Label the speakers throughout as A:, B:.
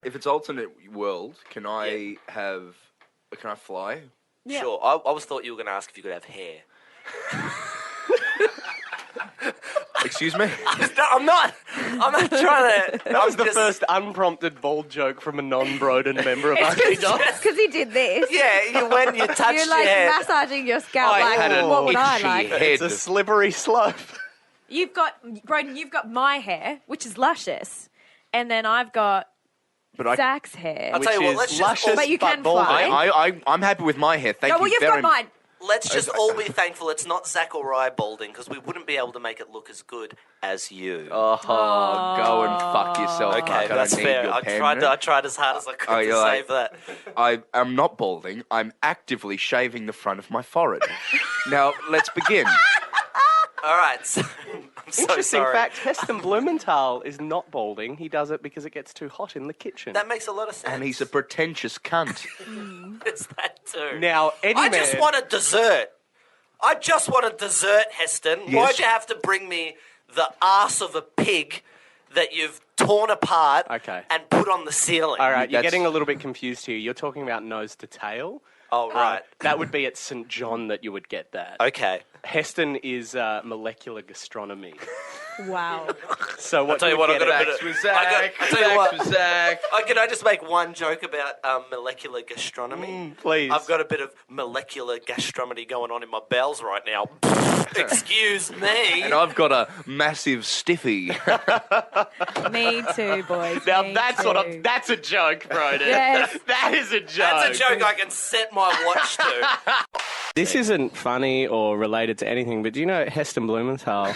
A: If it's alternate world, can I fly?
B: Yeah.
C: Sure. I always thought you were going to ask if you could have hair.
A: Excuse me?
C: No, I'm not trying to...
D: That was the first unprompted bald joke from a non-Broden member of Aunty Donna.
B: Because he did this.
C: Yeah, when you touched
B: You're
C: your
B: like
C: head.
B: massaging your scalp.
A: I
B: Like,
A: had an
B: what would I
A: itchy
B: like?
A: head.
D: It's a slippery slope.
B: You've got, Broden, you've got my hair, which is luscious. And then I've got Zach's hair.
C: I'll tell you what,
D: Which
C: let's
D: is
C: just...
D: luscious
B: But you can
D: balding.
B: fly.
A: I'm happy with my hair. Thank
B: No, well,
A: you
B: you've
A: very
B: got mine.
C: Let's just all be thankful it's not Zach or I balding, because we wouldn't be able to make it look as good as you.
A: Oh, go and fuck yourself.
C: Okay,
A: Mark.
C: that's
A: I don't
C: fair.
A: Need your
C: I tried as hard as I could to save that.
A: I am not balding. I'm actively shaving the front of my forehead. Now, let's begin.
C: All right. So, I'm so
D: Interesting
C: sorry.
D: fact, Heston Blumenthal is not balding. He does it because it gets too hot in the kitchen.
C: That makes a lot of sense.
A: And he's a pretentious cunt.
C: It's that too.
D: Now, Eddie
C: I
D: Man...
C: just want a dessert. I just want a dessert, Heston.
A: Yes.
C: Why'd you have to bring me the arse of a pig that you've torn apart and put on the ceiling?
D: All right, you're
A: That's-
D: getting a little bit confused here. You're talking about nose to tail.
C: Oh, right.
D: That would be at St. John that you would get that.
C: Okay.
D: Heston is molecular gastronomy.
B: Wow.
D: So what?
C: I'll tell you what, I've got a bit
A: Zach
C: of...
A: with Zach.
C: I'll tell you what.
A: Zach with Zach.
C: Can I just make one joke about molecular gastronomy?
D: Please.
C: I've got a bit of molecular gastronomy going on in my bowels right now. Excuse me.
A: And I've got a massive stiffy.
B: Me too, boys.
D: Now
B: Me
D: that's
B: too.
D: that's a joke, Broden.
B: Yes.
D: That is a joke.
C: That's a joke I can set my watch to.
D: This isn't funny or related to anything, but do you know Heston Blumenthal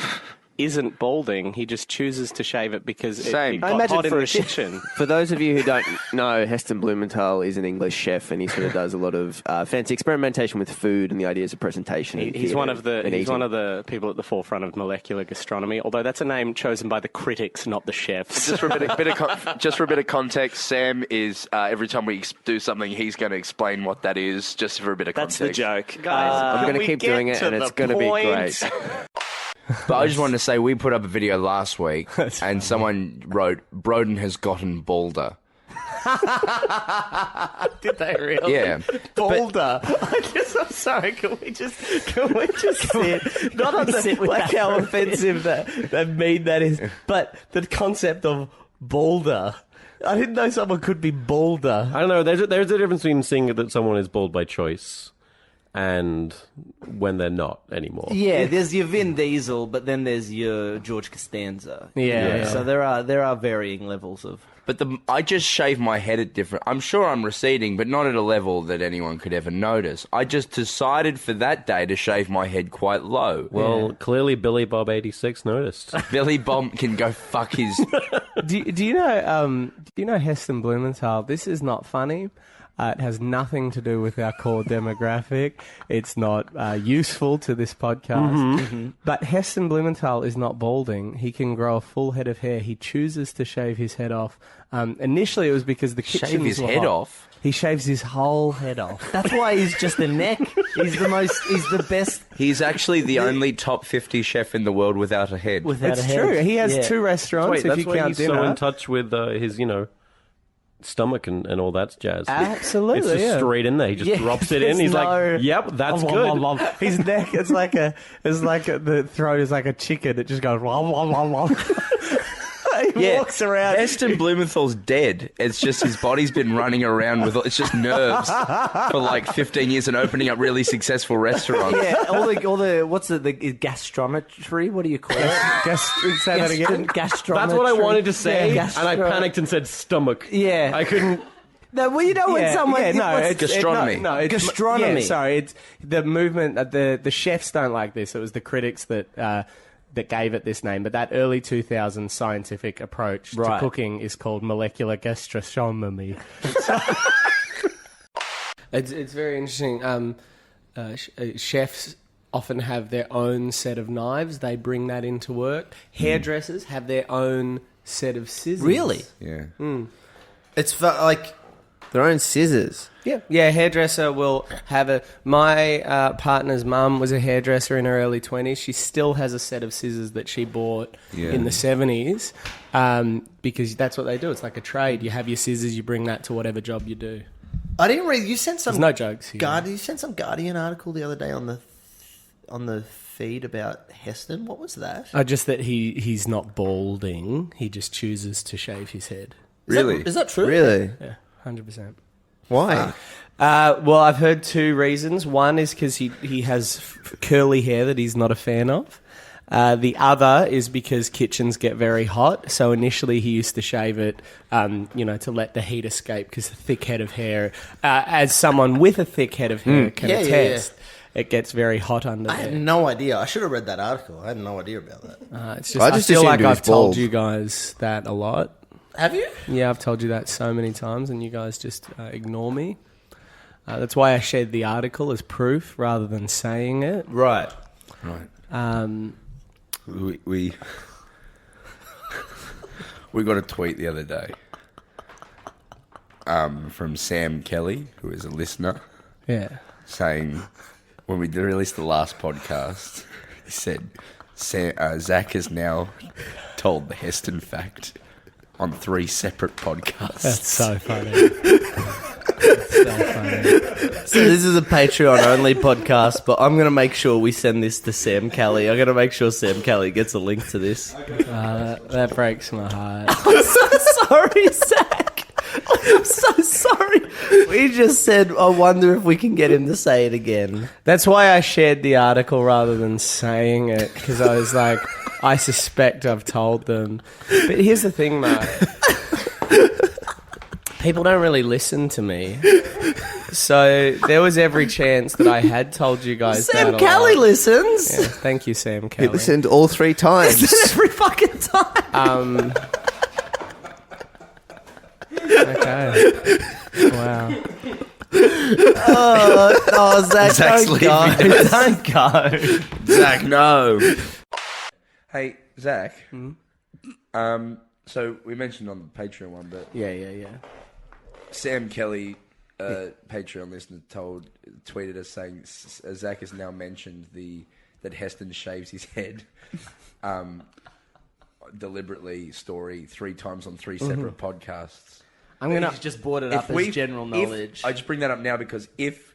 D: isn't balding? He just chooses to shave it because it
A: Same.
D: got
E: I imagine
D: hot in
E: for
D: the
E: a chef-
D: kitchen.
E: For those of you who don't know, Heston Blumenthal is an English chef, and he sort of does a lot of fancy experimentation with food and the ideas of presentation. and
D: He's
E: theatre
D: one of the
E: and
D: he's
E: eating.
D: one of the people at the forefront of molecular gastronomy. Although that's a name chosen by the critics, not the chefs.
A: Just for a bit of context, Sam is every time we do something, he's going to explain what that is. Just for a bit of
D: That's
A: context.
D: the joke,
E: I'm
D: guys.
E: going
D: can
E: to
D: we
E: keep
D: get
E: doing it,
D: to
E: and it's
D: the
E: going to be
D: point?
E: great.
F: But I just wanted to say, we put up a video last week, and someone wrote, "Broden has gotten balder."
D: Did they really?
F: Yeah.
D: Balder. I'm sorry. Can we just sit? Not on the
E: like how offensive that mean that is, but the concept of balder. I didn't know someone could be balder.
G: I don't know. There's a difference between seeing that someone is bald by choice and when they're not anymore.
H: Yeah, there's your Vin Diesel, but then there's your George Costanza.
E: Yeah.
H: So there are varying levels of...
F: But I just shave my head at different... I'm sure I'm receding, but not at a level that anyone could ever notice. I just decided for that day to shave my head quite low.
G: Well, clearly Billy Bob 86 noticed.
F: Billy Bob can go fuck his...
E: Do you know Heston Blumenthal? This is not funny. It has nothing to do with our core demographic. It's not useful to this podcast. But Heston Blumenthal is not balding. He can grow a full head of hair. He chooses to shave his head off. Initially, it was because the kitchens
F: Shave his
E: were
F: head
E: hot.
F: off?
E: He shaves his whole head off.
H: That's why he's just a neck. He's the best
F: He's actually the only top 50 chef in the world without a head.
H: without
E: It's
H: a head.
E: true. He has
H: Yeah.
E: 2 restaurants.
G: Wait,
E: if
G: that's
E: you
G: why
E: count
G: he's
E: dinner.
G: so in touch with his, stomach and all that jazz.
E: Absolutely,
G: It's just
E: yeah.
G: straight in there. He just
E: Yeah,
G: drops it in.
E: there's
G: He's
E: no-
G: like, "Yep, that's good."
E: His neck, the throat is like a chicken. It just goes. He walks around.
F: Heston Blumenthal's dead. It's just his body's been running around with... It's just nerves for like 15 years and opening up really successful restaurants.
H: Yeah, all the what's the gastrometry? What do you call it?
E: Say that again.
H: Gastrometry.
G: That's what I wanted to say,
H: Yeah,
G: and I panicked and said stomach.
H: Yeah.
G: I couldn't.
H: No, well, you know when someone...
E: it's
F: Gastronomy.
E: it's
H: Gastronomy.
E: Yeah, sorry, it's the movement. The chefs don't like this. It was the critics that gave it this name. But that early 2000s scientific approach to
H: Right.
E: cooking is called molecular gastronomy. It's very interesting. Chefs often have their own set of knives. They bring that into work. Hairdressers have their own set of scissors.
H: Really?
F: Yeah.
I: It's like
H: Their own scissors.
E: Yeah, hairdresser will have a... My partner's mum was a hairdresser in her early 20s. She still has a set of scissors that she bought in the 70s because that's what they do. It's like a trade. You have your scissors, you bring that to whatever job you do.
H: I didn't read... You sent some...
E: There's no jokes here.
H: You sent some Guardian article the other day on the feed about Heston. What was that?
E: Just that he's not balding. He just chooses to shave his head.
F: Really?
H: Is that true?
E: Really? Yeah, 100%.
H: Why?
E: Well, I've heard two reasons. One is because he has curly hair that he's not a fan of. The other is because kitchens get very hot. So initially he used to shave it, to let the heat escape because the thick head of hair, as someone with a thick head of hair can attest, it gets very hot under there.
H: I had no idea. I should have read that article. I had no idea about that.
E: It's just, I feel like I've told you guys that a lot.
H: Have you?
E: Yeah, I've told you that so many times, and you guys just ignore me. That's why I shared the article as proof rather than saying it.
H: Right.
F: We got a tweet the other day from Sam Kelly, who is a listener.
E: Yeah.
F: Saying, when we released the last podcast, he said, Zach has now told the Heston fact on 3 separate podcasts.
E: That's so funny.
H: So this is a Patreon-only podcast, but I'm going to make sure we send this to Sam Kelly. I'm going to make sure Sam Kelly gets a link to this.
E: That breaks my heart.
H: I'm so sorry, Zach. I'm so sorry. We just said, I wonder if we can get him to say it again.
E: That's why I shared the article rather than saying it, because I was like, I suspect I've told them. But here's the thing, Mark. People don't really listen to me. So there was every chance that I had told you guys that.
H: Sam Kelly listens.
E: Yeah, thank you, Sam Kelly.
I: He listened all 3 times.
H: Every fucking time.
E: Okay. Wow.
H: Oh, Zach,
F: Zach's
H: don't go. Don't go.
F: Zach, no. Hey, Zach. So we mentioned on the Patreon one, but
E: Yeah.
F: Sam Kelly, Patreon listener, tweeted us saying Zach has now mentioned that Heston shaves his head deliberately 3 times on 3 separate podcasts.
H: He's just brought it up as general knowledge.
F: I just bring that up now because if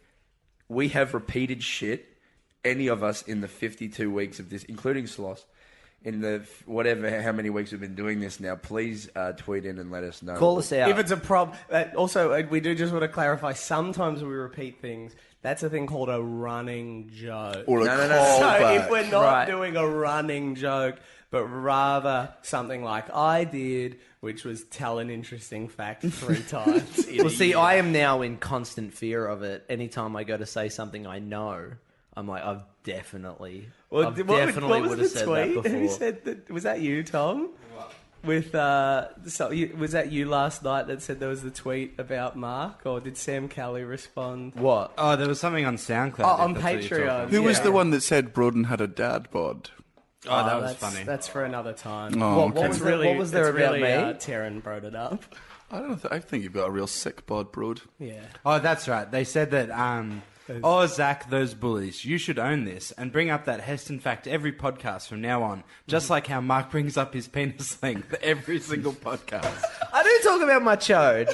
F: we have repeated shit, any of us in the 52 weeks of this, including SLOSS, in the how many weeks we've been doing this now, please tweet in and let us know.
H: Call us out.
E: If it's a problem. Also, we do just want to clarify, sometimes we repeat things. That's a thing called a running joke.
I: Or a
E: So if we're not doing a running joke, but rather something like I did, which was tell an interesting fact 3 times.
H: Well, see, I am now in constant fear of it. Anytime I go to say something I know, I'm like, I've definitely would have said that before.
E: Who said that? Was that you, Tom? What? Was that you last night that said there was the tweet about Mark, or did Sam Kelly respond?
H: What?
J: Oh, there was something on SoundCloud.
E: Oh, on Patreon.
I: Who was the one that said Broden had a dad bod?
J: Oh, that was funny.
E: That's for another time.
I: Oh,
H: what was there about me?
E: Taryn brought it up.
I: I don't know. I think you've got a real sick bod, Broad.
E: Yeah.
J: Oh, that's right. They said that, Zach, those bullies, you should own this and bring up that Heston fact every podcast from now on, just like how Mark brings up his penis length every single podcast.
H: I do talk about my chode.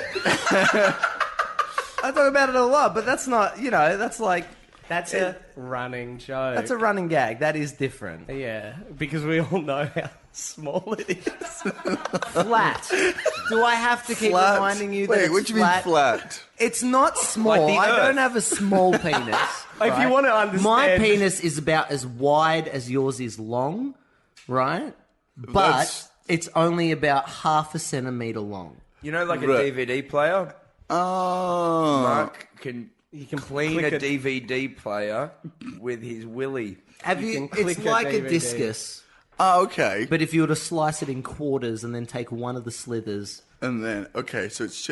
H: I talk about it a lot, but that's not, that's like...
E: That's a running joke.
H: That's a running gag. That is different.
E: Yeah, because we all know how small it is.
H: Flat. Do I have to keep reminding you that it's
I: what do you mean flat?
H: It's not small.
J: Like
H: I don't have a small penis.
E: If you want to understand...
H: My penis is about as wide as yours is long, right? But it's only about half a centimetre long.
F: You know, like a DVD player?
I: Oh.
F: Mark You can clean a DVD player with his willy.
H: It's like a discus.
I: Oh, okay.
H: But if you were to slice it in quarters and then take one of the slithers...
I: And then, okay, so it's...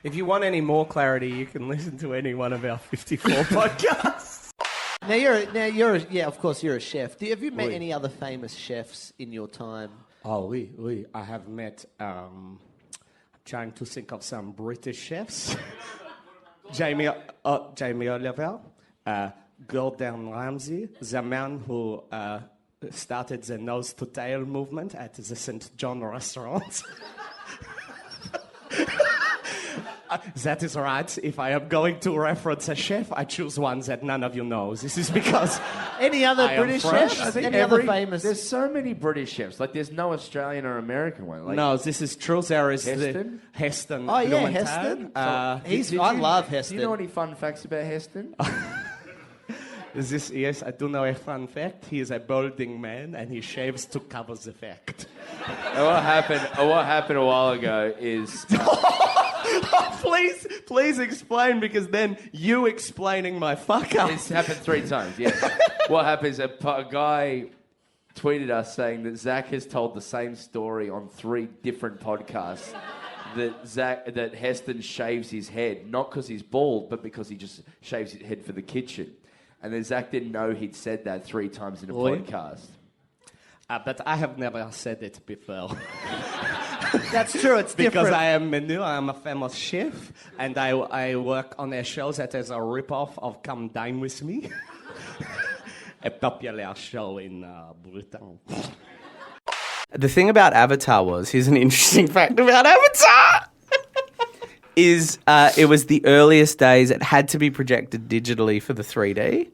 E: If you want any more clarity, you can listen to any one of our 54 podcasts.
H: Now, of course, you're a chef. Have you met any other famous chefs in your time?
E: Oh, I have met... trying to think of some British chefs. Jamie Oliver, Gordon Ramsay, the man who started the nose to tail movement at the St. John restaurant. That is right. If I am going to reference a chef, I choose one that none of you know. This is because
H: any other British chefs?
F: I think
H: other famous?
F: There's so many British chefs. Like, there's no Australian or American one. Like,
E: no, this is true. There is
F: Heston.
E: Heston.
H: Oh yeah,
E: Heston.
H: I love Heston.
F: Do you know any fun facts about Heston?
E: Yes, I do know a fun fact. He is a balding man, and he shaves to cover the fact.
F: What happened a while ago is...
E: Please explain, because then you explaining my fuck up.
F: It's happened 3 times, yes. What happens, a guy tweeted us saying that Zach has told the same story on 3 different podcasts. That Heston shaves his head, not because he's bald, but because he just shaves his head for the kitchen. And then Zach didn't know he'd said that 3 times in a podcast.
E: But I have never said it before.
H: That's true, it's different.
E: Because I am Menu, I am a famous chef, and I work on a show that is a rip-off of Come Dine With Me. A popular show in Britain. The thing about Avatar was, here's an interesting fact about Avatar, is it was the earliest days, it had to be projected digitally for the 3D.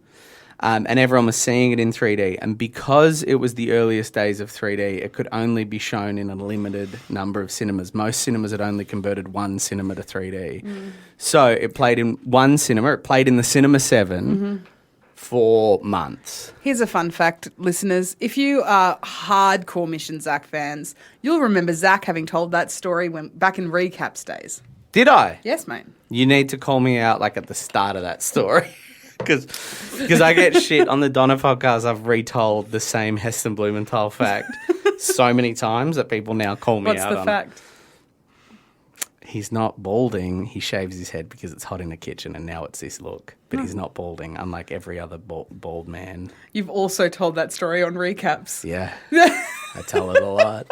E: And everyone was seeing it in 3D. And because it was the earliest days of 3D, it could only be shown in a limited number of cinemas. Most cinemas had only converted 1 cinema to 3D. So it played in 1 cinema. It played in the Cinema 7 for months.
K: Here's a fun fact, listeners. If you are hardcore Mish and Zach fans, you'll remember Zach having told that story back in Recaps days.
E: Did I?
K: Yes, mate.
E: You need to call me out like at the start of that story. Because I get shit on the Donna podcast. I've retold the same Heston Blumenthal fact so many times that people now call me out on it.
K: What's the fact?
E: He's not balding. He shaves his head because it's hot in the kitchen, and now it's this look. But he's not balding, unlike every other bald man.
K: You've also told that story on Recaps.
E: Yeah. I tell it a lot.